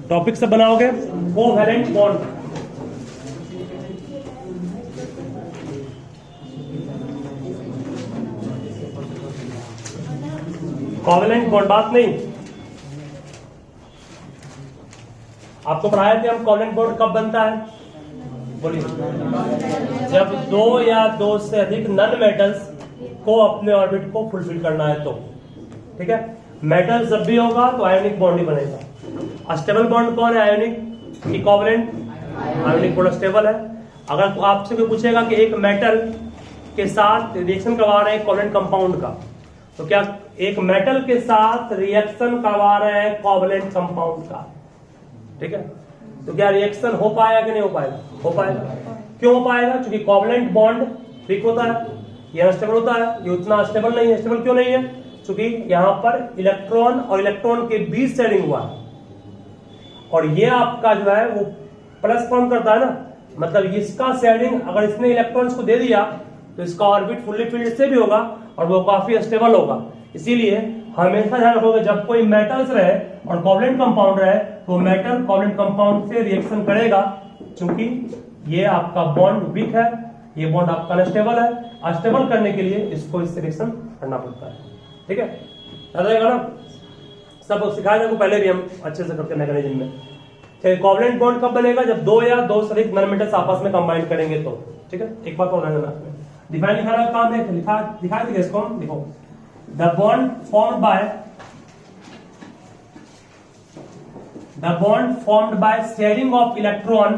Topic से बनाओगे covalent bond. Covalent bond बात नहीं, आपको पढ़ाया थे हम कोवैलेंट बॉन्ड कब बनता है, बोलिए। जब दो या दो से अधिक नन मेटल्स को अपने ऑर्बिट को फुलफिल करना है तो, ठीक है। मेटल जब भी होगा तो आयोनिक बॉन्ड ही बनेगा। अस्टेबल बॉन्ड कौन है, आयोनिक की कोवैलेंट, आयोनिक बॉन्ड स्टेबल है। अगर आपसे कोई पूछेगा कि एक मेटल के साथ रिएक्शन करवा रहे हैं कोवैलेंट कंपाउंड का, तो क्या एक मेटल के साथ रिएक्शन करवा रहे हैं कोवैलेंट कंपाउंड का, ठीक है, तो क्या रिएक्शन हो पाएगा कि नहीं हो पाएगा, हो पाएगा। क्यों हो पाएगा, क्योंकि कोवैलेंट बॉन्ड वीक होता है, ये अनस्टेबल होता है, ये उतना स्टेबल नहीं है। स्टेबल क्यों नहीं है, क्योंकि यहां पर इलेक्ट्रॉन और इलेक्ट्रॉन के बीच शेयरिंग हुआ है, और ये आपका जो है वो प्लस फॉर्म करता है ना, मतलब इसका शेयरिंग अगर इसने इलेक्ट्रॉन्स को दे दिया तो इसका ऑर्बिट फुल्ली फिल्ड से भी होगा और वो काफी स्टेबल होगा। इसीलिए हमेशा ध्यान रखोगे जब कोई मेटल्स रहे और कोवैलेंट कंपाउंड रहे तो मेटल कोवैलेंट कंपाउंड से रिएक्शन करेगा, क्योंकि ये आपका बॉन्ड वीक है, ये बॉन्ड आपका अनस्टेबल है। अनस्टेबल करने के लिए इसको इससे रिएक्शन करना पड़ता है, ठीक है, याद रहेगा ना। सब सिखाया था पहले भी हम अच्छे से करते मैकेनिज्म में। कोवैलेंट बॉन्ड कब बनेगा, जब दो या दो से अधिक नन मेटल्स आपस में कंबाइन करेंगे तो, ठीक है। एक बात और रहना, डिफाइन लिखाना का काम है, दिखा दीजिए इसको, देखो the bond formed by sharing of electron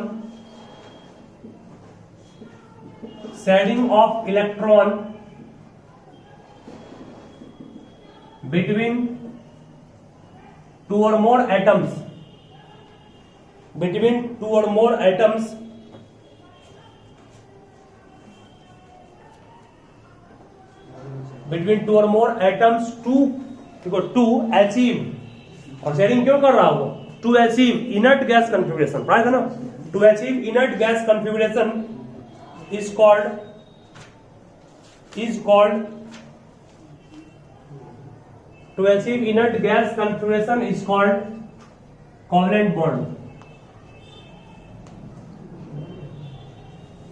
between two or more atoms to achieve, और शेयरिंग क्यों कर रहा हो, to achieve inert gas configuration, पढ़ा था ना। To achieve inert gas configuration is called to achieve inert gas configuration is called covalent bond.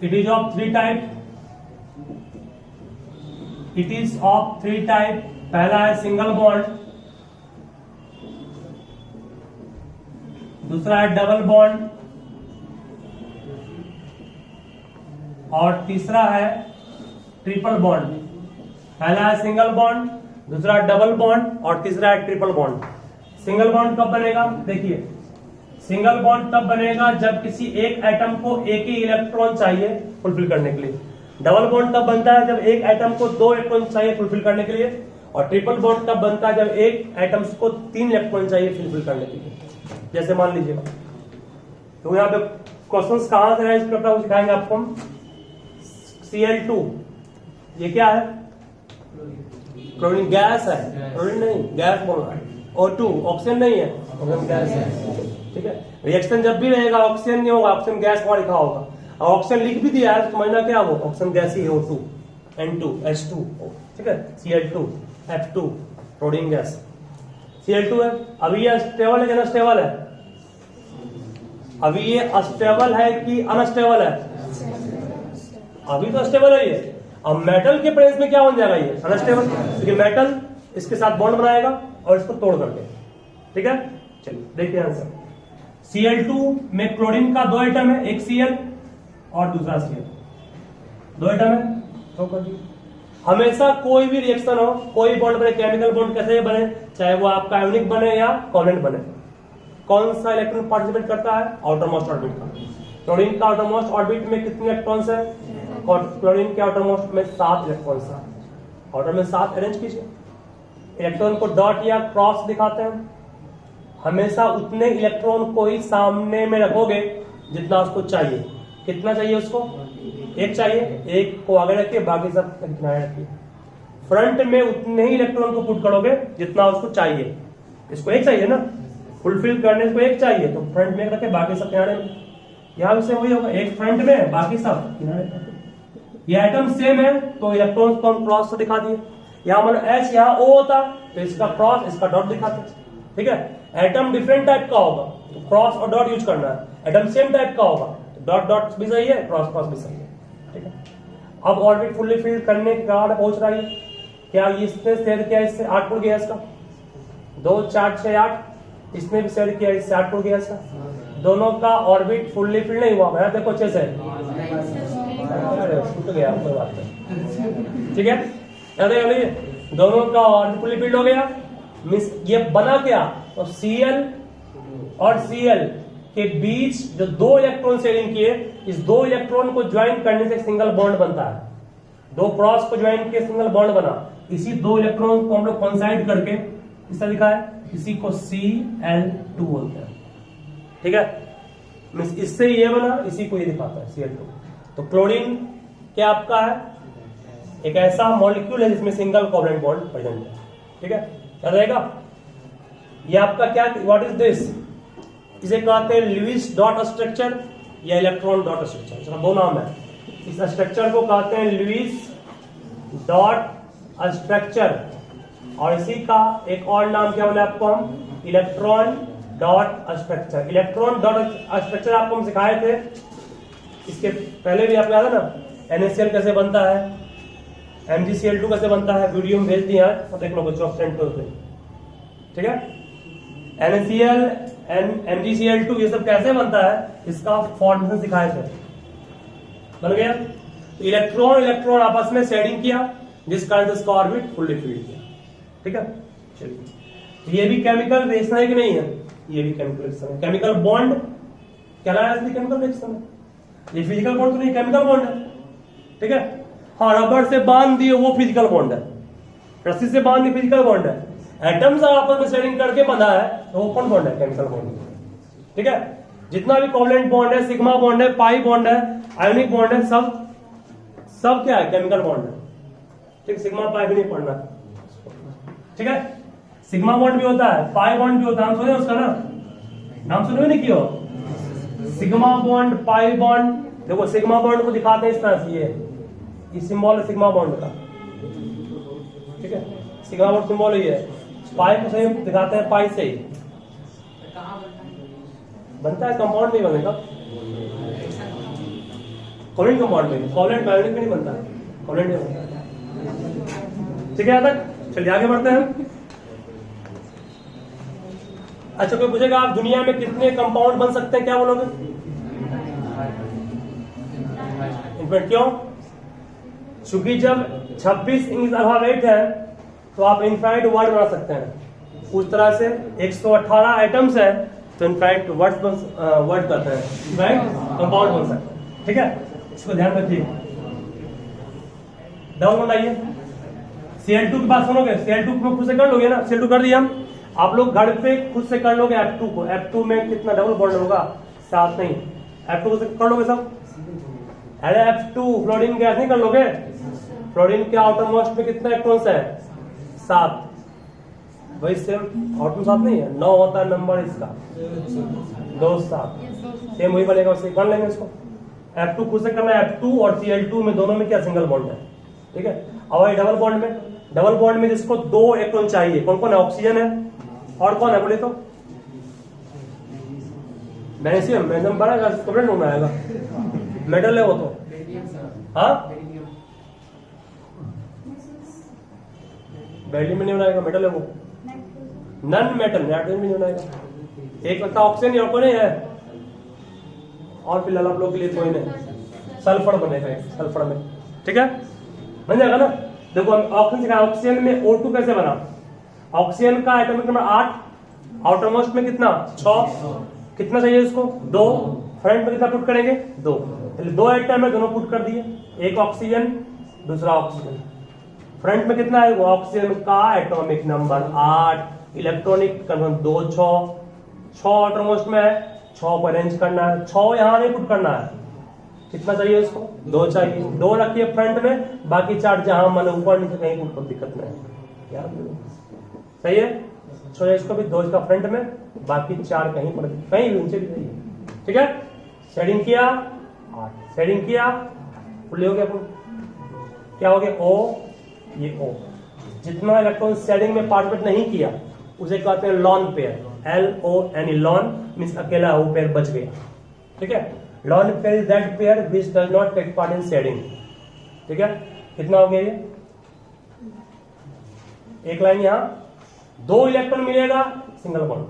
It is of three type, पहला है सिंगल बॉन्ड, दूसरा है डबल बॉन्ड, और तीसरा है ट्रिपल बॉन्ड। पहला है सिंगल बॉन्ड, दूसरा है डबल बॉन्ड, और तीसरा है ट्रिपल बॉन्ड। सिंगल बॉन्ड कब बनेगा, देखिए सिंगल बॉन्ड तब बनेगा जब किसी एक एटम को एक ही इलेक्ट्रॉन चाहिए फुलफिल करने के लिए। डबल बॉन्ड तब बनता है जब एक एटम को दो इलेक्ट्रॉन चाहिए फुलफिल करने के लिए, और ट्रिपल बॉन्ड तब बनता है जब एक एटम्स को तीन इलेक्ट्रॉन चाहिए फुलफिल करने के लिए। जैसे मान लीजिएगा, तो यहाँ पे क्वेश्चंस कहां से राइज करता हूं सिखाएंगे आपको हम। Cl2 ये क्या है, क्लोरीन गैस है, क्लोरीन नहीं गैस बोल रहा है। O2 ऑक्सीजन नहीं है, ऑक्सीजन गैस है, ठीक है। रिएक्शन जब भी रहेगा ऑक्सीजन नहीं होगा, ऑक्सीजन गैस वहां लिखा होगा, और ऑक्सीजन लिख भी दिया है तो समझना क्या वो ऑक्सीजन गैस ही है, O2 N2 H2, ठीक है। Cl2 F2 chlorine gas, Cl2 है। अभी ये स्टेबल है कि अनस्टेबल है, अभी ये स्टेबल है कि अनस्टेबल है, अभी तो स्टेबल है ये। अब मेटल के प्रेजेंस में क्या बन जाएगा, ये अनस्टेबल, क्योंकि मेटल इसके साथ बॉन्ड बनाएगा और इसको तोड़ करके, ठीक है। चलिए देखिए आंसर। Cl2 में क्लोरीन का दो एटम है, एक Cl और दूसरा Cl, दो एटम है। तो हमेशा कोई भी रिएक्शन हो, कोई बॉन्ड बने, केमिकल बॉन्ड कैसे बने, चाहे वो आपका आयोनिक बने या कोवैलेंट बने, कौन सा इलेक्ट्रॉन पार्टिसिपेट करता है, आउटर मोस्ट ऑर्बिट का। क्लोरीन का आउटर मोस्ट ऑर्बिट में कितने इलेक्ट्रॉन्स है, क्लोरीन के आउटर मोस्ट में 7 इलेक्ट्रॉन्स है। आउटर में 7 अरेंज कीजिए, इलेक्ट्रॉन को डॉट या क्रॉस दिखाते हैं। हमेशा उतने इलेक्ट्रॉन को ही सामने में रखोगे जितना उसको चाहिए। कितना चाहिए उसको, एक चाहिए, एक को आगे रखिए, बाकी सब किनारे रखिए। फ्रंट में उतने ही इलेक्ट्रॉन को पुट करोगे जितना उसको चाहिए। इसको एक चाहिए ना, फुलफिल करने को एक चाहिए, तो फ्रंट में रखे, बाकी सब किनारे में। यहाँ से वही होगा, एक फ्रंट में बाकी सब किनारे। ये एटम सेम है तो इलेक्ट्रॉन को हम क्रॉस से दिखा दिए। यहाँ मतलब H यहाँ O होता तो इसका क्रॉस, इसका डॉट दिखाते, ठीक है। एटम डिफरेंट टाइप का होगा तो क्रॉस और डॉट यूज करना है, एटम सेम टाइप का होगा तो डॉट डॉट भी सही है, क्रॉस क्रॉस भी सही है, ठीक है। अब ऑर्बिट फुल्ली फिल्ड करने के बाद पहुंच रहा है, क्या इसने शेयर किया, इससे 8 पुट गया इसका, 2 4 6 8, इसने भी शेयर किया, इससे 8 पुट गया इसका, दोनों का ऑर्बिट फुल्ली फिल्ड नहीं हुआ, मैं देखो अच्छे से छूट गया, कोई बात नहीं, ठीक है। याद है दोनों का ऑर्बिट फुल्ली फिल्ड हो गया, मींस ये बना क्या, तो Cl और Cl के बीच जो 2 इलेक्ट्रॉन शेयरिंग किए, इस 2 इलेक्ट्रॉन को ज्वाइन करने से सिंगल बॉन्ड बनता है, 2 क्रॉस को ज्वाइन किए सिंगल बॉन्ड बना, इसी 2 इलेक्ट्रॉन को हम लोग कॉन्साइड करके इस तरह लिखा है, इसी को Cl2 बोलते हैं, ठीक है। मींस इससे ये बना, इसी को ये दिखाता है Cl2। तो क्लोरीन क्या आपका है, एक ऐसा मॉलिक्यूल है जिसमें सिंगल कोवलेंट बॉन्ड प्रेजेंट है, ठीक है। क्या रहेगा ये आपका, क्या व्हाट इज दिस, इसे कहते हैं लुईस डॉट स्ट्रक्चर या इलेक्ट्रॉन डॉट स्ट्रक्चर, इसका 2 नाम है। इस स्ट्रक्चर को कहते हैं लुईस डॉट स्ट्रक्चर, और इसी का एक और नाम क्या बोले आपको हम, electron dot structure. Electron dot structure आपको हम सिखाए थे, इसके पहले भी आपको याद है ना, NaCl कैसे बनता है, MgCl2 कैसे बनता है, वीडियो में भेज दिया है, तो देख लो कुछ ऑप्शन ठीक है। NaCl MgCl2 ये सब कैसे बनता है, इसका फॉर्मेशन सिखाए थे, बन गया। तो इलेक्ट्रॉन इलेक्ट्रॉन आपस में शेयरिंग किया, जिस कारण से इसका ऑर्बिट फुल्ली फिल्ड किया, ठीक है। चलिए, तो ये भी केमिकल रिएक्शन है कि नहीं है, ये भी केमिकल रिएक्शन है। केमिकल बॉन्ड क्या है, केमिकल रिएक्शन है, ये फिजिकल बॉन्ड तो नहीं, केमिकल बॉन्ड है, ठीक है। हाँ, रबर से बांध दिए वो फिजिकल बॉन्ड है, रस्सी से बांध दिए फिजिकल बॉन्ड है, एटम से आपस में शेयरिंग करके बना है तो ओपन बॉन्ड है, केमिकल बॉन्ड, ठीक है। जितना भी कोवलेंट बॉन्ड है, सिग्मा बॉन्ड है, पाई बॉन्ड है, आयोनिक बॉन्ड है, सब क्या है, केमिकल बॉन्ड है, ठीक। सिग्मा पाई भी नहीं पढ़ना, ठीक है। सिग्मा बॉन्ड भी होता है, पाई बॉन्ड भी होता है, नाम सुने उसका ना, नाम सुने नहीं क्यों, सिग्मा बॉन्ड, पाई बॉन्ड। देखो सिग्मा बॉन्ड को दिखाते हैं इस तरह से, ये सिंबल है सिग्मा बॉन्ड का, ठीक है। सिग्मा बॉन्ड सिंबल ही है, पाई को सही दिखाते हैं, पाई से ही बनता है, कंपाउंड नहीं बनेगा, कोवलेंट कंपाउंड में, कोवलेंट आयोनिक में नहीं बनता है, कोवलेंट नहीं बनता है, ठीक है। यहाँ तक चलिए आगे बढ़ते हैं। अच्छा, कोई पूछेगा आप दुनिया में कितने कंपाउंड बन सकते हैं, क्या बोलोगे, इनफैक्ट क्यों, चूंकि जब 26 इंग्लिश अल्फाबेट है तो आप इनफाइनाइट वर्ड बना सकते हैं, उस तरह से 118 आइटम्स है तो इनफैक्ट वर्ड करते हैं, इनफैक्ट कंपाउंड बन सकते हैं, ठीक है। इसको ध्यान रखिए। डाउन बनाइए, Cl2 की बात सुनोगे, Cl2 को खुद से कर लोगे ना, Cl2 कर दिया हम, आप लोग घर पे खुद से कर लोगे F2 को, F2 में कितना डबल बॉन्ड होगा, 7 नहीं, F2 से कर लोगे सब। अरे F2 फ्लोरीन गैस नहीं कर लोगे, फ्लोरीन के आउटर मोस्ट में कितने इलेक्ट्रॉन्स है, 7, वही सेम आउटर 7 नहीं है, 9 होता है नंबर इसका, 2 7 सेम वही बनेगा, उससे कर लेंगे इसको। F2 खुद से करना है, F2 और Cl2 में दोनों में क्या सिंगल बॉन्ड है, ठीक है। अब वही डबल बॉन्ड में जिसको 2 इलेक्ट्रॉन चाहिए, कौन कौन है, ऑक्सीजन है और कौन है बोले तो मैग्नीशियम बड़ा कोवलेंट में आएगा, मेटल है वो तो, हाँ बेरिलियम में नहीं बनाएगा, मेटल है वो, नन मेटल नाइट्रोजन में नहीं बनाएगा। एक लगता ऑक्सीजन या कोई नहीं है, और फिलहाल आप लोग के लिए कोई नहीं, सल्फर बनेगा सल्फर में, ठीक है, बन जाएगा ना। देखो ऑक्सीजन, ऑक्सीजन में O2 कैसे बना, ऑक्सीजन का एटॉमिक नंबर 8, आउटर मोस्ट में कितना 6, कितना चाहिए इसको 2, फ्रंट में कितना पुट करेंगे 2, 2 एटम है, दोनों पुट कर दिए, एक ऑक्सीजन दूसरा ऑक्सीजन, फ्रंट में कितना है वो ऑक्सीजन का atomic number 8, electronic confirm 2 6 outer most में है, 6 को अरेंज करना है, 6 यहां नहीं पुट करना है, कितना चाहिए इसको 2 चाहिए, 2 रखिए फ्रंट में, बाकी 4 जहां मन ऊपर नीचे कहीं पुट कर दिक्कत नहीं यार, सही है। छोड़िए इसको भी, 2 इसका फ्रंट में, बाकी 4 कहीं पर कहीं भी नीचे भी नहीं, ठीक है। शेडिंग किया 8, शेडिंग किया फुल्ली हो गया, क्या हो गया O, ये O, जितना इलेक्ट्रॉन शेडिंग में पार्टिसिपेट नहीं किया उसे कहते हैं lone pair, LON, lone means अकेला वो पेयर बच गया, ठीक है। Lone pair is that pair which does not take part in sharing, ठीक है। कितना हो गया ये, एक लाइन यहां, 2 इलेक्ट्रॉन मिलेगा सिंगल बॉन्ड,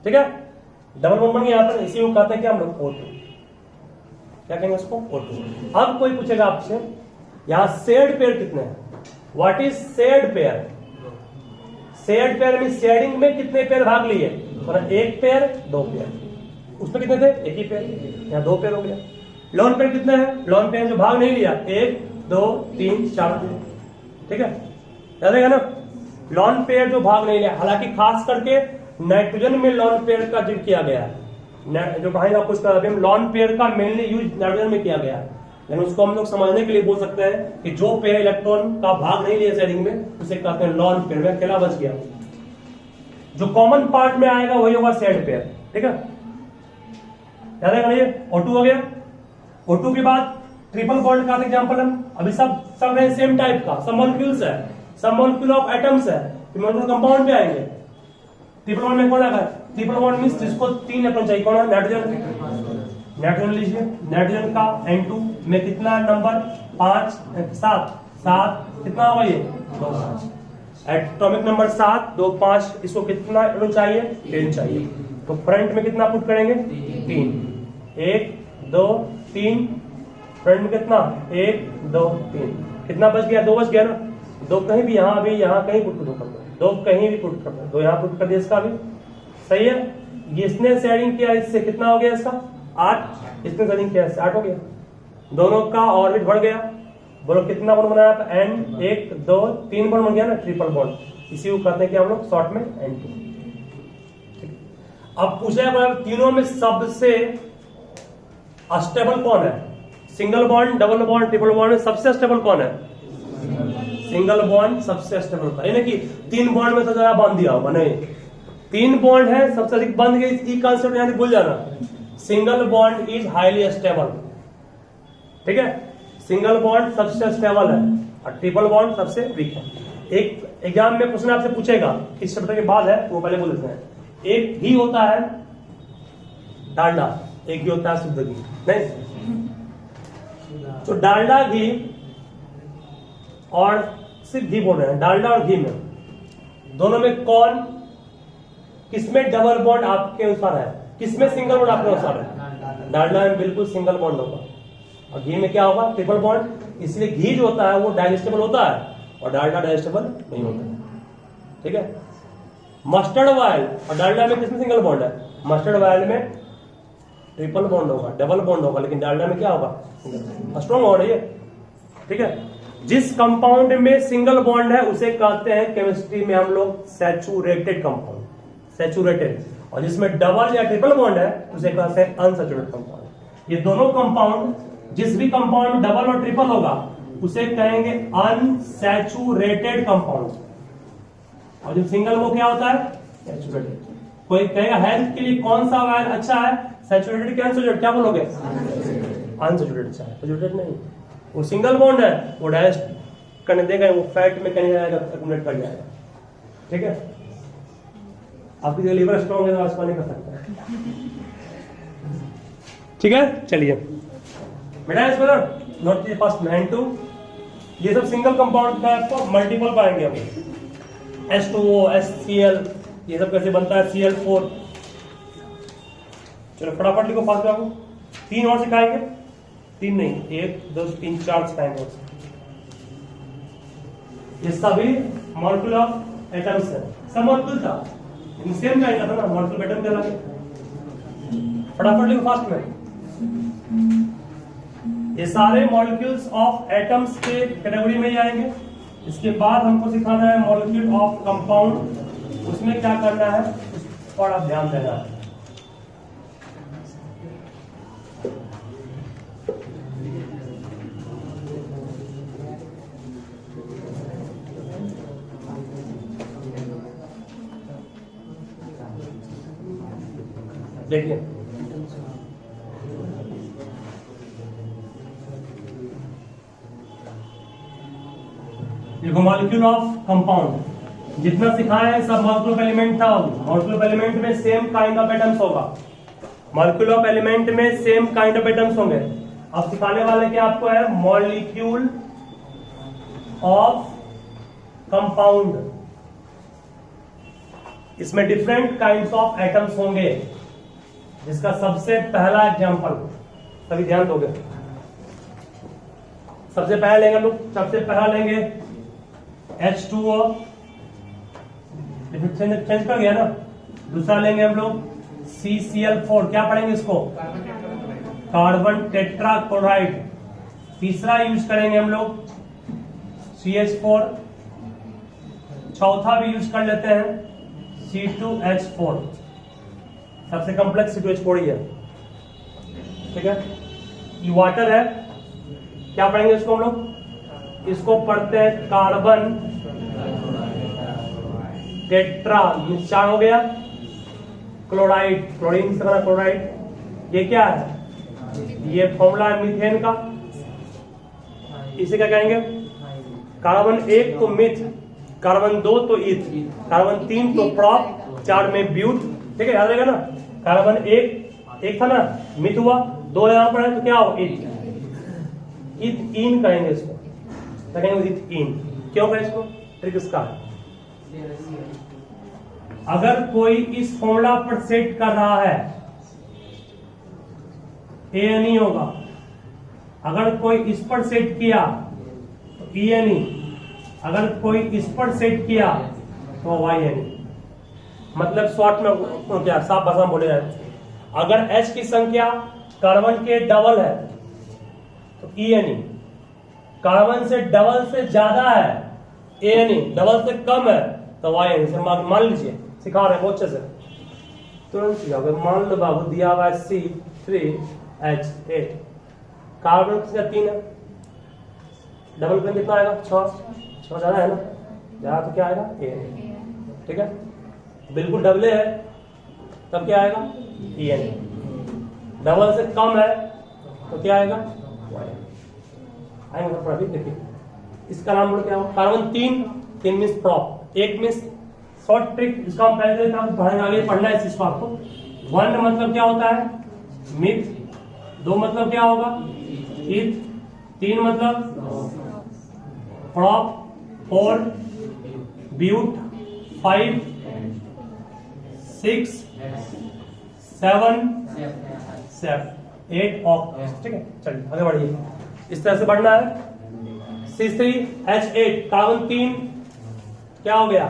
ठीक है। डबल बॉन्ड बन गया यहां पर, इसी को कहते हैं कि हम लोग O2, क्या कहेंगे उसको, O2। अब कोई पूछेगा आपसे यहां शेड पेयर कितने हैं, what is shared pair. Shared pair में शेडिंग में कितने पेयर भाग लिए, एक पेयर 2 पेयर, उसमें कितने थे, एक ही पेयर, यहाँ 2 पेयर हो गया। लॉन पेयर कितने हैं, लॉन पेयर जो भाग नहीं लिया 1 2 3 4 पेयर, ठीक है, याद रहेगा ना। लॉन पेयर जो भाग नहीं लिया, हालांकि खास करके नाइट्रोजन में लॉन पेयर का जिक्र किया गया है, जो कहेंगे आपको इसका अभी लॉन पेयर का मेनली यूज नाइट्रोजन में किया गया है, लेकिन उसको हम लोग समझने के लिए बोल सकते हैं कि जो पेयर इलेक्ट्रॉन का भाग नहीं लिया शेडिंग में उसे कहते हैं लॉन पेयर, में अकेला बच गया। जो कॉमन पार्ट में आएगा वही होगा शेड पेयर, ठीक है, याद है ये O2 हो गया। O2 के बाद ट्रिपल बॉन्ड का एग्जांपल हम अभी सब है सेम टाइप का, सब मॉलिक्यूल्स है, सब मॉलिक्यूल ऑफ एटम्स है, मॉलिक्यूल कंपाउंड पे आएंगे। ट्रिपल बॉन्ड में कौन आएगा, ट्रिपल बॉन्ड मींस जिसको 3 इलेक्ट्रॉन चाहिए, कौन है, नाइट्रोजन। नाइट्रोजन लीजिए, नाइट्रोजन का N2 में कितना नंबर 5 7 कितना होगा ये 2 5, एटॉमिक नंबर 7 2 5, इसको कितना इलेक्ट्रॉन चाहिए, 10 चाहिए, तो फ्रंट में कितना पुट करेंगे 3, 1 2 3, फ्रंट में कितना 1 2 3, कितना बच गया, 2 बच गया ना, 2 कहीं भी यहाँ भी यहाँ कहीं पुट कर दो, 2 कहीं भी पुट कर दो, 2 यहाँ पुट कर दिया, इसका भी सही है। इसने शेडिंग किया इससे कितना हो गया इसका 8, इसने शेडिंग किया इससे 8 हो गया, दोनों का ऑर्बिट बढ़ गया। बोलो कितना बॉन्ड बनाया N 1 2 3 बॉन्ड बन गया ना, ट्रिपल बॉन्ड, इसी को कहते हैं कि हम लोग शॉर्ट में N2। अब पूछेगा तीनों में सबसे अस्टेबल कौन है, single bond double bond triple bond में सबसे अस्टेबल कौन है, सिंगल बॉन्ड सबसे अस्टेबल था, यानी कि 3 बॉन्ड में तो ज्यादा बांध दिया होगा, नहीं 3 बॉन्ड है सबसे अधिक बंध गए, ई कांसेप्ट यहां भूल जाना, single bond is highly stable, ठीक है, सिंगल बॉन्ड सबसे स्टेबल है और ट्रिपल बॉन्ड सबसे वीक है। एक एग्जाम में क्वेश्चन आपसे पूछेगा, इस चैप्टर के बाद है वो पहले बोल देते हैं, एक घी होता है डालडा, एक घी होता है शुद्ध घी, नहीं, तो डालडा घी और सिर्फ घी बोल रहे हैं, डालडा और घी में दोनों में कौन, किसमें डबल बॉन्ड आपके अनुसार है, किसमें सिंगल बॉन्ड आपके अनुसार है, डालडा में बिल्कुल सिंगल बॉन्ड होगा और घी में क्या होगा, ट्रिपल बॉन्ड, इसलिए घी जो होता है वो डाइजेस्टेबल होता है और डालडा डाइजेस्टेबल नहीं होता है, ठीक है। मस्टर्ड ऑयल और डालडा में किसमें सिंगल बॉन्ड है, मस्टर्ड ऑयल में ट्रिपल बॉन्ड होगा, डबल बॉन्ड होगा, लेकिन डालडा में क्या होगा, स्ट्रॉन्ग हो रही है, ठीक है। जिस कंपाउंड में सिंगल बॉन्ड है उसे कहते हैं केमिस्ट्री में हम लोग सैचुरेटेड कंपाउंड, सैचुरेटेड, और जिसमें डबल या ट्रिपल बॉन्ड है उसे कहते हैं अनसैचुरेटेड कंपाउंड। ये दोनों कंपाउंड, जिस भी कंपाउंड में डबल और ट्रिपल होगा उसे कहेंगे अनसैचुरेटेड कंपाउंड, और जो सिंगल वो क्या होता है, सैचुरेटेड। कोई कहेगा हेल्थ के लिए कौन सा ऑयल अच्छा है, सैचुरेटेड क्या अनसैचुरेटेड, क्या बोलोगे, अनसैचुरेटेड अच्छा है, सैचुरेटेड नहीं, वो सिंगल बॉन्ड है, वो डाइजेस्ट करने देगा, वो फैट में कहीं जाएगा, एक्युमुलेट कर जाएगा, ठीक है। आपकी लीवर स्ट्रॉन्ग है तो आसमान नहीं कर सकता है, ठीक है। चलिए बेटा इसमें ना नोट कीजिए, फर्स्ट N2, ये सब सिंगल कंपाउंड का आपको मल्टीपल पाएंगे हम, H2O HCl, ये सब कैसे बनता है, Cl4। चलो फटाफट लिखो फास्ट में, आपको 3 और सिखाएंगे, 3 नहीं 1 2 3 4 सिखाएंगे। ये सभी मॉलिक्यूल ऑफ एटम्स है, सब मॉलिक्यूल था सेम टाइप का था ना, मॉलिक्यूल एटम कहलाते, फटाफट लिखो फास्ट में। ये सारे मॉलिक्यूल्स ऑफ एटम्स के कैटेगरी में ही आएंगे। इसके बाद हमको सिखाना है मॉलिक्यूल ऑफ कंपाउंड, उसमें क्या करना है उस पर आप ध्यान देना है। देखिए मॉलिक्यूल ऑफ कंपाउंड, जितना सिखाया है सब मॉलिक्यूल ऑफ एलिमेंट था। मॉलिक्यूल ऑफ एलिमेंट में सेम काइंड ऑफ एटम्स होगा। मॉलिक्यूल ऑफ एलिमेंट में सेम काइंड ऑफ एटम्स होंगे। अब सिखाने वाले क्या आपको है, मॉलिक्यूल ऑफ कंपाउंड। इसमें डिफरेंट काइंड्स ऑफ एटम्स होंगे, जिसका सबसे पहला एग्जांपल सभी ध्यान दोगे। सबसे पहला लेंगे हम लोग, सबसे पहला लेंगे H2O, चेंज कर गया ना। दूसरा लेंगे हम लोग CCl4, क्या पढ़ेंगे इसको, कार्बन टेट्रा क्लोराइड। तीसरा यूज करेंगे हम लोग CH4। चौथा भी यूज कर लेते हैं C2H4। सबसे कॉम्प्लेक्स C2H4 ही है, ठीक है। ये वाटर है, क्या पढ़ेंगे इसको हम लोग, इसको पढ़ते हैं कार्बन टेट्रा, चार हो गया, क्लोराइड, क्लोरीन से बना क्लोराइड। ये क्या है, ये फॉर्मूला है मीथेन का। इसे क्या कहेंगे, कार्बन 1 तो मिथ, कार्बन 2 तो ईथ, कार्बन 3 तो प्रॉप, 4 में ब्यूट, ठीक है, याद रहेगा ना। कार्बन 1 था ना, मिथ हुआ, 2 यहां पर है तो क्या हो, ईथ इन कहेंगे इसको, कहेंगे ईथ इन। क्यों कहें इसको, ट्रिक इसका है, अगर कोई इस फॉर्मूला पर सेट कर रहा है ANE होगा, अगर कोई इस पर सेट किया तो ENE, अगर कोई इस पर सेट किया तो YNE। मतलब शॉर्ट में क्या, साफ भाषा में बोले जाए, अगर H की संख्या कार्बन के डबल है तो ENE, कार्बन से डबल से ज्यादा है ANE, डबल से कम है तो YNE। से मान लीजिए, सिखा रहे हैं बहुत अच्छे से, तुरंत सिखाओगे। मान लो बाबू दिया हुआ है C3H8, कार्बन की 3 है, डबल पे कितना आएगा, 6 ज्यादा है ना, ज्यादा तो क्या आएगा ANE, ठीक है। बिल्कुल डबले है तब क्या आएगा ENE, डबल से कम है तो क्या आएगा आएगा। अभी देखिए इसका नाम क्या हो, carbon 3 means prop, 1 means short trick, इसका हम पहले पढ़ेंगे, आगे पढ़ना है इसको आपको। 1 मतलब क्या होता है, मिथ, 2 मतलब क्या होगा, ईथ, 3 मतलब प्रॉप, 4 ब्यूट, 5 6 7 8 ऑक्ट, ठीक है। चलिए आगे बढ़िए, इस तरह से बढ़ना है। C3H8, कार्बन 3 क्या हो गया,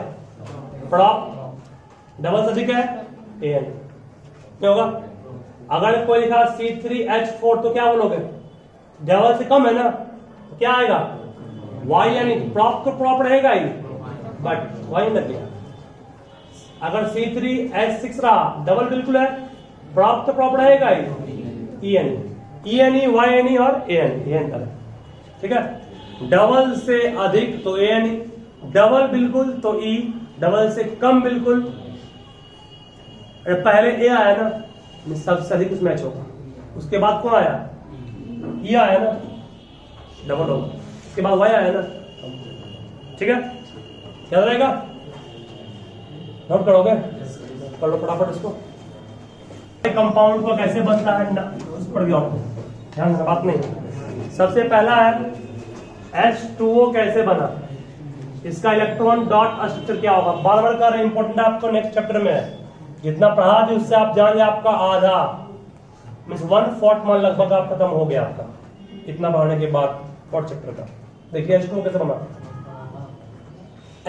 प्रॉप, डबल से अधिक है AN, क्या होगा। अगर कोई लिखा C3H4 तो क्या बोलोगे, डबल से कम है ना, तो क्या आएगा YNE, प्रॉप तो प्रॉप रहेगा ही, बट Y लग गया। अगर C3H6 रहा, डबल बिल्कुल है, प्रॉप तो प्रॉप रहेगा ही, ENE, YNE और AN, ठीक है। डबल से अधिक तो ANE, डबल बिल्कुल तो E, डबल से कम बिल्कुल, पहले A आया ना, सबसे अधिक उस मैच होगा, उसके बाद कौन आया, E आया ना, डबल होगा, उसके बाद Y आया ना, ठीक है, याद रहेगा, नोट करोगे, कर लो फटाफट इसको। कंपाउंड को कैसे बनता है ना, उस पर भी और ध्यान से बात नहीं। सबसे पहला है H2O कैसे बना, इसका इलेक्ट्रॉन डॉट स्ट्रक्चर क्या होगा, बार बार कर, इंपॉर्टेंट आपको नेक्स्ट चैप्टर में है। जितना पढ़ा थी उससे आप जान लिया, आपका आधा मीन्स 1/4 मान लगभग आप खत्म हो गया आपका, इतना पढ़ने के बाद 4th चैप्टर का। देखिए H2O कैसे बना,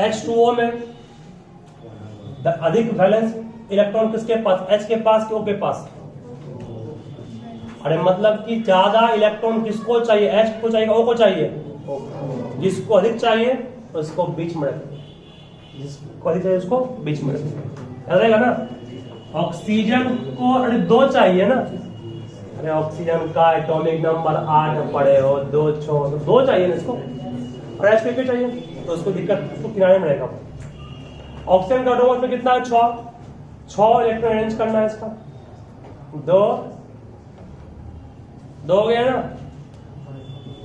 H2O में अधिक वैलेंस इलेक्ट्रॉन किसके पास, H के पास कि O के पास। अरे मतलब कि ज्यादा इलेक्ट्रॉन किसको चाहिए, H को चाहिए, O को चाहिए, जिसको अधिक चाहिए उसको बीच में रखें, जिसको अधिक चाहिए उसको बीच में रखें, याद रहेगा ना। ऑक्सीजन को अरे 2 चाहिए ना, अरे ऑक्सीजन का एटॉमिक नंबर 8 पड़े हो, 2 6 2 चाहिए ना इसको, और H क्यों चाहिए, तो उसको दिक्कत, उसको किनारे में रहेगा। ऑक्सीजन का डोज में कितना है, 6 इलेक्ट्रॉन अरेंज करना है इसका, 2 हो गया ना,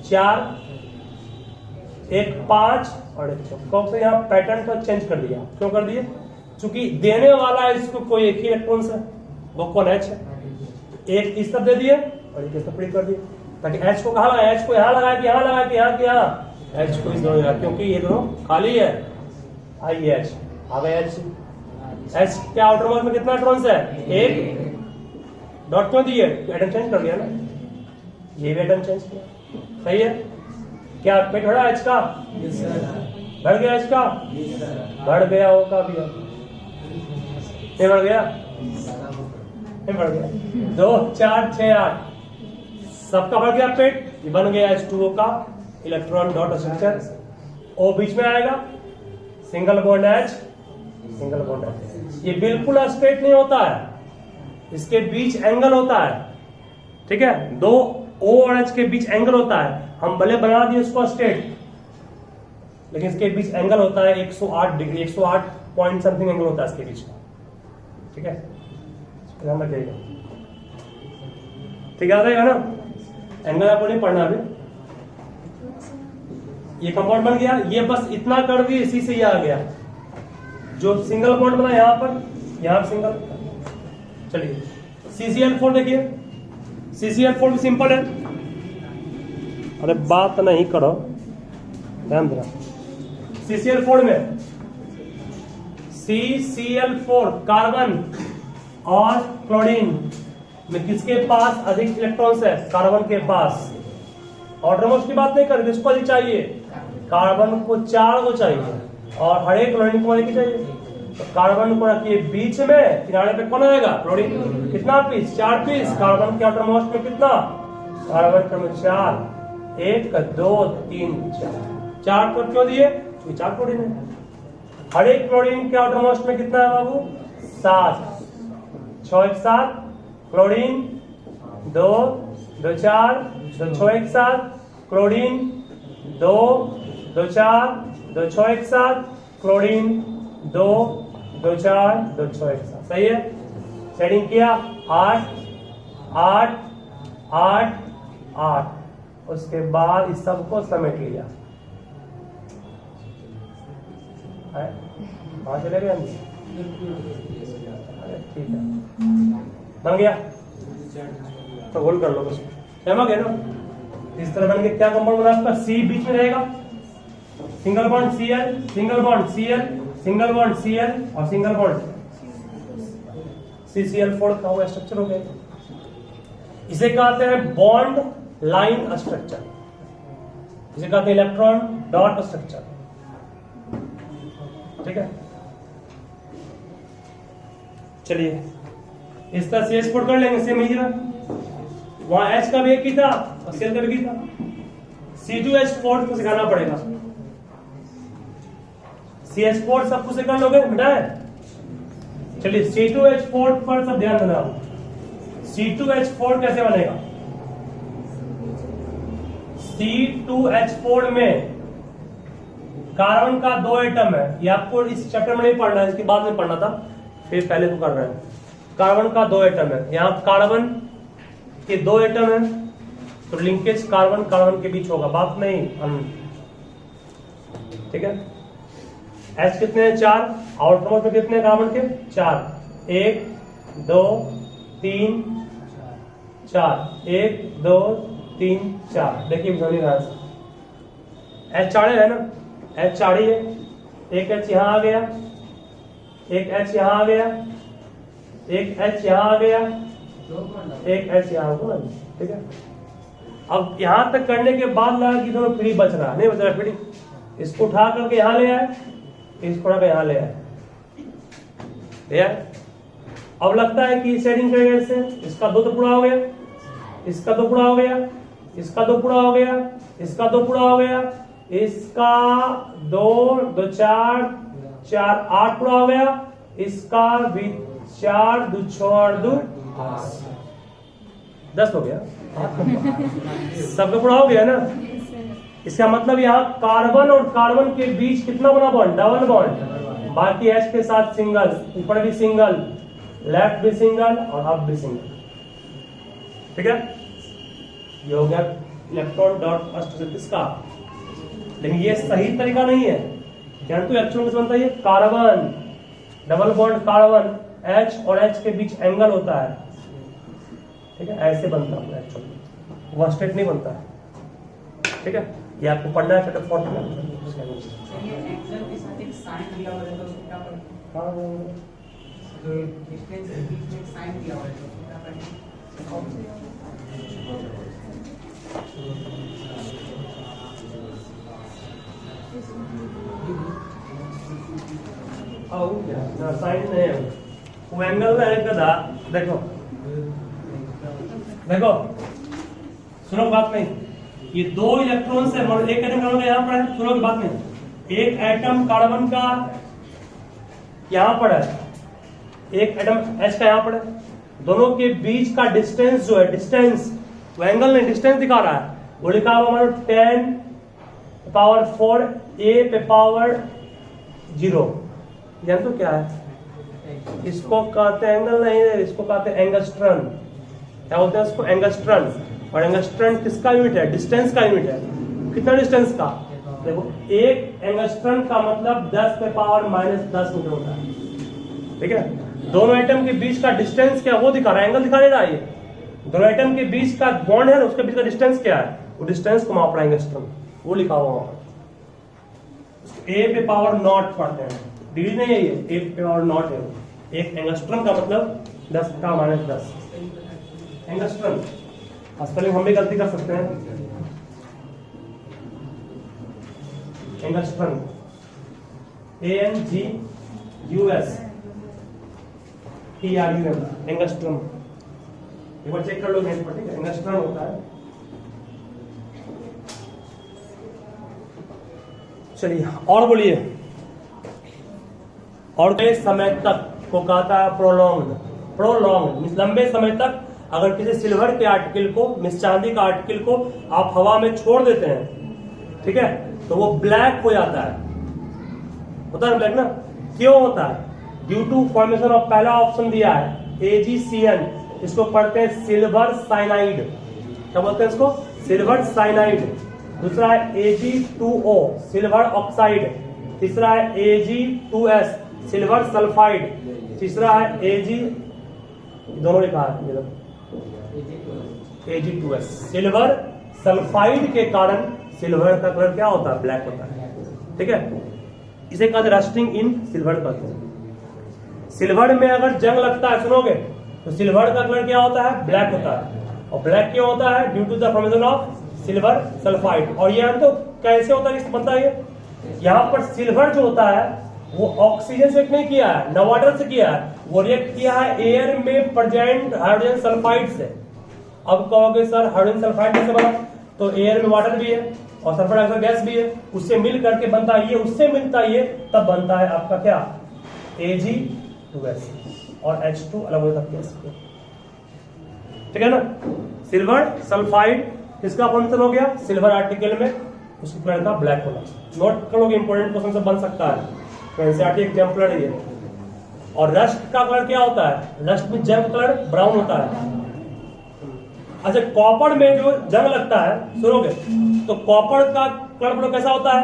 4 एक 5 और एक 6। कौन सा यहाँ पैटर्न तो चेंज कर दिया, क्यों कर दिए? चूंकि देने वाला इसको कोई एक ही इलेक्ट्रॉन है, वो कौन H है। एक इस तरफ दे दिए और एक इस तरफ प्रिंट कर दिए, ताकि H को कहाँ लगाया, H को यहाँ लगाया कि यहाँ लगाया कि यहाँ कि यहाँ, H को इस दोनों जगह, क्योंकि ये दोनों खाली है। आइए H आ गए, H के आउटर मोस्ट में कितना इलेक्ट्रॉन्स है? एक। डॉट क्यों दिए? एटम चेंज कर दिया ना, ये भी एटम चेंज किया, सही है। क्या पेट बढ़ा H का? बढ़ गया H का? बढ़ गया O का भी, नहीं बढ़ गया? नहीं बढ़ गया। 2 4 6 8 सबका बढ़ गया पेट, ये बन गया H2O का इलेक्ट्रॉन डॉट स्ट्रक्चर। O बीच में आएगा, single bond H, single bond H। ये बिल्कुल स्ट्रेट नहीं होता है, इसके बीच एंगल होता है, ठीक है। 2 O और H के बीच एंगल होता है, हम भले बना दिए उसको स्ट्रेट, लेकिन इसके बीच एंगल होता है 108 डिग्री, 108 पॉइंट समथिंग एंगल होता है इसके बीच में, ठीक है। ध्यान रखिएगा, ठीक है, रहेगा ना। एंगल आपको नहीं पढ़ना अभी। ये कंपाउंड बन गया, ये बस इतना कर दिए, इसी से ये आ गया। जो सिंगल बॉन्ड बना यहाँ पर, यहाँ सिंगल। चलिए CCl4 देखिए, CCl4 भी सिंपल है। अरे बात नहीं करो, ध्यान देना। CCl4 में CCl4 कार्बन और क्लोरीन में किसके पास अधिक इलेक्ट्रॉन्स है? कार्बन के पास। ऑटोमोस्ट की बात नहीं कर, किसको अधिक चाहिए? कार्बन को 4 को चाहिए और हर एक क्लोरीन को एक चाहिए। तो कार्बन को रखिए बीच में, किनारे पे कौन आएगा? क्लोरीन। कितना पीस? 4 पीस। कार्बन के आउटरमोस्ट में कितना? कार्बन में 4, 1 2 3 4। 4 को क्यों दिए? 4 क्लोरीन है। हर एक क्लोरीन के आउटरमोस्ट में कितना है बाबू? 7। 6 1 7 क्लोरीन, 2 2 4 2 6 1 7 क्लोरीन, 2 2 4 2 6 1 7 क्लोरीन, 2 2 4 2 6 1 7। सही है। शेडिंग किया 8 8 8 8। उसके बाद इस सबको समेट लिया। वहां चले गए, ठीक है, बन गया तो होल्ड कर लो बस। समझ गए ना? इस तरह बन गया। क्या कंपाउंड बना आपका? C बीच में रहेगा, single bond Cl, single bond Cl, single bond Cl और सिंगल बॉन्ड CCl4 का हुआ स्ट्रक्चर हो गया। इसे कहते हैं बॉन्ड लाइन स्ट्रक्चर, इसे कहते हैं इलेक्ट्रॉन डॉट स्ट्रक्चर, ठीक है। चलिए इस तरह से एक्सपोर्ट कर लेंगे, सेम ही वहां H का भी एक ही था और Cl का भी था। C2H4 को सिखाना पड़ेगा। CH4 सब कुछ कर लोगे बेटा? चलिए C2H4 पर सब ध्यान देना। C2H4 कैसे बनेगा? C2H4 में कार्बन का 2 एटम है। ये आपको इस चैप्टर में नहीं पढ़ना है, इसके बाद में पढ़ना था, फिर पहले तो कर रहे हैं। कार्बन का 2 एटम है, यहाँ कार्बन के 2 एटम है, तो लिंकेज कार्बन कार्बन के बीच होगा, बात नहीं, ठीक है। H कितने हैं? 4। आउटरमोस्ट में कितने कार्बन के? 4। 1 2 3 4, 1 2 3 4। देखिए H 4 है ना, H 4 ही है। एक H यहाँ आ गया, एक H यहाँ आ गया, एक H यहाँ आ गया, एक H यहाँ होगा, ठीक है। अब यहां तक करने के बाद लगा कि दोनों फ्री बच रहा, नहीं बच रहा फ्री, इसको उठा करके यहां ले आए, इसको उठा कर यहां ले आए। अब लगता है कि शेडिंग करेंगे इससे, इसका 2 तो पूरा हो गया, इसका 2 पूरा हो गया, इसका 2 पूरा हो गया, इसका 2 पूरा हो गया, इसका 2 2 4 4 8 पूरा हो गया, इसका भी 4 2 6 2 10 हो गया। सबका पूरा हो गया ना। इसका मतलब यहाँ कार्बन और कार्बन के बीच कितना बना बॉन्ड? Double bond. बाकी H के साथ सिंगल, ऊपर भी सिंगल, लेफ्ट भी सिंगल और अप भी सिंगल, ठीक है। ये हो गया इलेक्ट्रॉन डॉट स्ट्रक्चर किसका? लेकिन ये सही तरीका नहीं है। जानते हो एक्चुअल में बनता है ये carbon, double bond carbon, H और H के बीच एंगल होता है, ठीक है, ऐसे बनता है एक्चुअल में, वह स्ट्रेट नहीं बनता है, ठीक है। ये आपको पढ़ना है चैप्टर 4 में। साइन नहीं है, वो एंगल में कदा देखो देखो, सुनो बात नहीं, ये दो इलेक्ट्रॉन से एक एटम कार्बन का यहाँ पर है, सुनो बात नहीं, एक एटम कार्बन का यहाँ पर है, एक एटम H का यहाँ पर है, दोनों के बीच का डिस्टेंस जो है, डिस्टेंस वो एंगल नहीं, डिस्टेंस दिखा रहा है, वो लिखा हुआ हमारा 10 पावर 4 A पे पावर 0। जान तो क्या है, इसको कहते हैं एंगल नहीं है, इसको कहते हैं एंगस्ट्रन। क्या बोलते हैं इसको, एंगस्ट्रन। और एंगस्ट्रन किसका यूनिट है, डिस्टेंस का यूनिट है। कितना डिस्टेंस का, देखो एक एंगस्ट्रन का मतलब 10 पे पावर -10 मीटर होता है, ठीक है। दोनों एटम के बीच का डिस्टेंस क्या वो दिखा रहा है, एंगल दिखा नहीं रहा है। ये दोनों एटम के बीच का बॉन्ड है ना, उसके बीच का डिस्टेंस क्या है, वो डिस्टेंस को माप रहा है एंगस्ट्रन, वो लिखा हुआ वहां पर। A पे पावर नॉट पढ़ते हैं, डिग्री नहीं है ये, A पे पावर नॉट है। एक एंगस्ट्रम का मतलब 10 का -10 एंगस्ट्रम। स्पेलिंग हम भी गलती कर सकते हैं, एंगस्ट्रम ANGUS TRUM एंगस्ट्रम। एक बार चेक कर लो नेट पर, ठीक है, एंगस्ट्रम होता है। चलिए और बोलिए, और कई समय तक को कहता है प्रोलॉन्ग। प्रोलॉन्ग मींस लंबे समय तक। अगर किसी सिल्वर के आर्टिकल को, मींस चांदी का आर्टिकल को आप हवा में छोड़ देते हैं, ठीक है, तो वो ब्लैक हो जाता है, होता है ब्लैक ना। क्यों होता है, ड्यू टू फॉर्मेशन ऑफ, पहला ऑप्शन दिया है AgCN, इसको पढ़ते हैं सिल्वर साइनाइड। क्या बोलते हैं इसको, सिल्वर साइनाइड। दूसरा है Ag2O सिल्वर ऑक्साइड। तीसरा है Ag2S सिल्वर सल्फाइड। तीसरा है Ag, दोनों लिखा है Ag2S सिल्वर सल्फाइड के कारण सिल्वर का कलर क्या होता है, ब्लैक होता है, ठीक है। इसे कहते हैं रस्टिंग इन सिल्वर कहते हैं। सिल्वर में अगर जंग लगता है, सुनोगे, तो सिल्वर का कलर क्या होता है, ब्लैक होता है। और ब्लैक क्यों होता है, due to the formation of silver sulphide. और ये तो कैसे होता है, बनता है यहाँ पर सिल्वर जो होता है वो ऑक्सीजन से नहीं किया है, न वाटर से किया है, वो रिएक्ट किया है एयर में प्रेजेंट हाइड्रोजन सल्फाइड से। अब कहोगे सर हाइड्रोजन सल्फाइड कैसे बना, तो एयर में वाटर भी है और सल्फर डाइऑक्साइड गैस भी है, उससे मिल करके बनता है ये, उससे मिलता है ये, तब बनता है आपका क्या, Ag2S और H2 अलग हो जाता है, ठीक है ना। सिल्वर सल्फाइड किसका फॉर्मेशन हो गया, सिल्वर आर्टिकल में, उसकी कलर का ब्लैक होना। नोट करोगे, इंपोर्टेंट क्वेश्चन से बन सकता है, एनसीईआरटी एग्जाम्पल है ये। और रस्ट का कलर क्या होता है, रस्ट में जंग कलर ब्राउन होता है। अच्छा, कॉपर में जो जंग लगता है, सुनोगे, तो कॉपर का कलर कैसा होता है,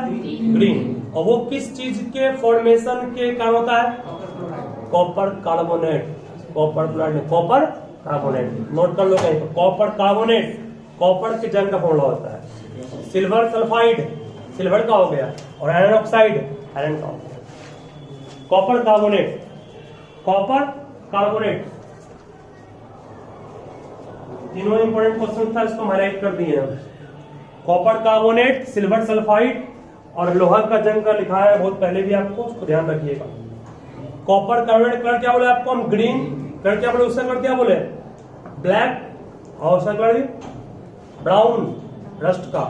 ग्रीन। और वो किस चीज के फॉर्मेशन के कारण होता है, copper carbonate, copper chloride, copper carbonate. Note कर लो कहीं, तो कॉपर कार्बोनेट कॉपर के जंग का फॉर्मूला होता है। सिल्वर सल्फाइड सिल्वर का हो गया, और आयरन ऑक्साइड आयरन का हो गया। कॉपर कार्बोनेट, कॉपर कार्बोनेट, तीनों इंपॉर्टेंट क्वेश्चन था, इसको हाईलाइट कर दिए हैं। कॉपर कार्बोनेट, सिल्वर सल्फाइड और लोहा का जंग का लिखा है बहुत पहले भी आपको, उसको ध्यान रखिएगा। कॉपर कार्बोनेट कलर क्या बोले आपको हम, ग्रीन। कलर क्या बोले, उसका कलर क्या बोले, ब्लैक। और उसका कलर ब्राउन, रस्ट का।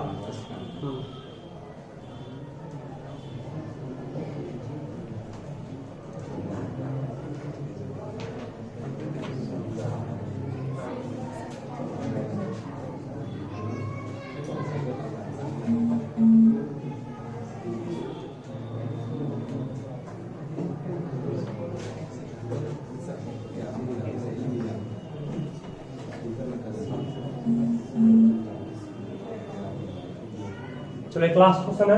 चलो एक लास्ट क्वेश्चन है,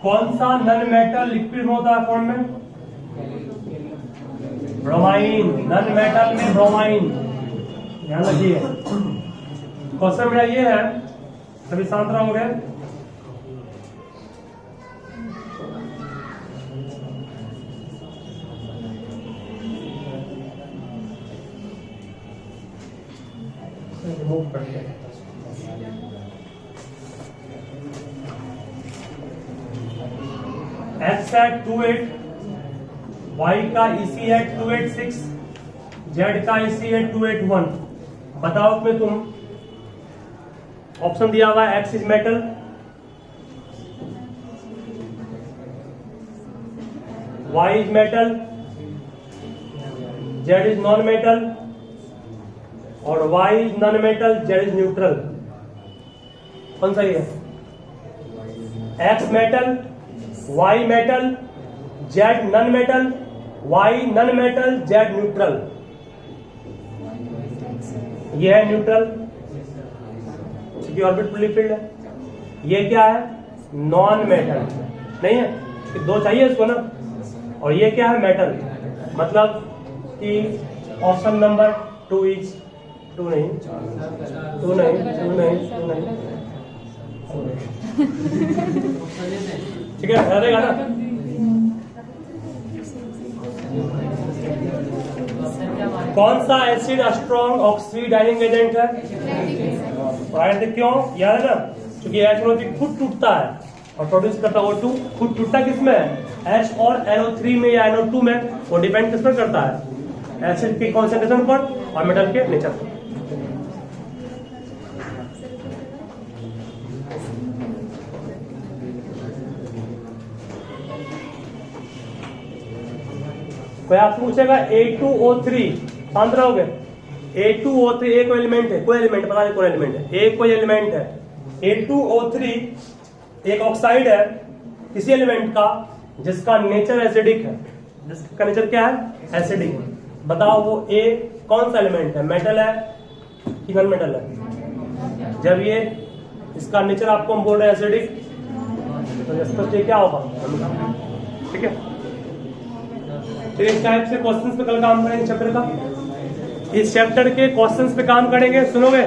कौन सा नन मेटल लिक्विड होता है फॉर्म में? ब्रोमाइन। नन मेटल में ब्रोमाइन, ध्यान रखिए। क्वेश्चन मेरा ये है, सभी शांत रहोगे। रिमूव करते हैं। एक्स है 28, वाई का ईसी है 286, जेड का ईसी है 281। बताओ में तुम, ऑप्शन दिया हुआ है X is metal, Y is metal, Z is non metal, और Y is non metal, Z is neutral. कौन सही है? X metal, Y metal, Z non metal, Y non metal, Z neutral. ये है न्यूट्रल, क्योंकि ऑर्बिट फुल्ली फिल्ड है। ये क्या है? नॉन मेटल, नहीं है, दो चाहिए इसको ना। और ये क्या है? मेटल। मतलब कि ऑप्शन नंबर 2 इज 2 नहीं, 2 नहीं, 2 नहीं, 2 नहीं, ठीक है, रहेगा ना। कौन सा एसिड स्ट्रॉन्ग ऑक्सीडाइजिंग एजेंट है? क्यों? याद है ना, क्योंकि H खुद टूटता है और प्रोड्यूस करता है O2। खुद टूटता किसमें है? H और NO3 में या NO2 में। वो डिपेंड किस पर करता है? एसिड की कॉन्सेंट्रेशन पर और मेटल के नेचर पर। कोई आपसे पूछेगा A2O3, शांत रहोगे। A2O3 एक एलिमेंट है, कोई एलिमेंट पता नहीं कौन एलिमेंट है, एक कोई एलिमेंट है। A2O3 एक ऑक्साइड है किसी एलिमेंट का जिसका नेचर एसिडिक है। जिसका नेचर क्या है? एसिडिक। बताओ वो A कौन सा एलिमेंट है? मेटल है कि नॉन मेटल है? जब ये इसका नेचर आपको हम बोल रहे हैं एसिडिक, तो स्पष्ट क्या होगा? ठीक है। तो इस टाइप से क्वेश्चंस पे कल काम करेंगे चैप्टर का। इस चैप्टर के क्वेश्चंस पे काम करेंगे, सुनोगे?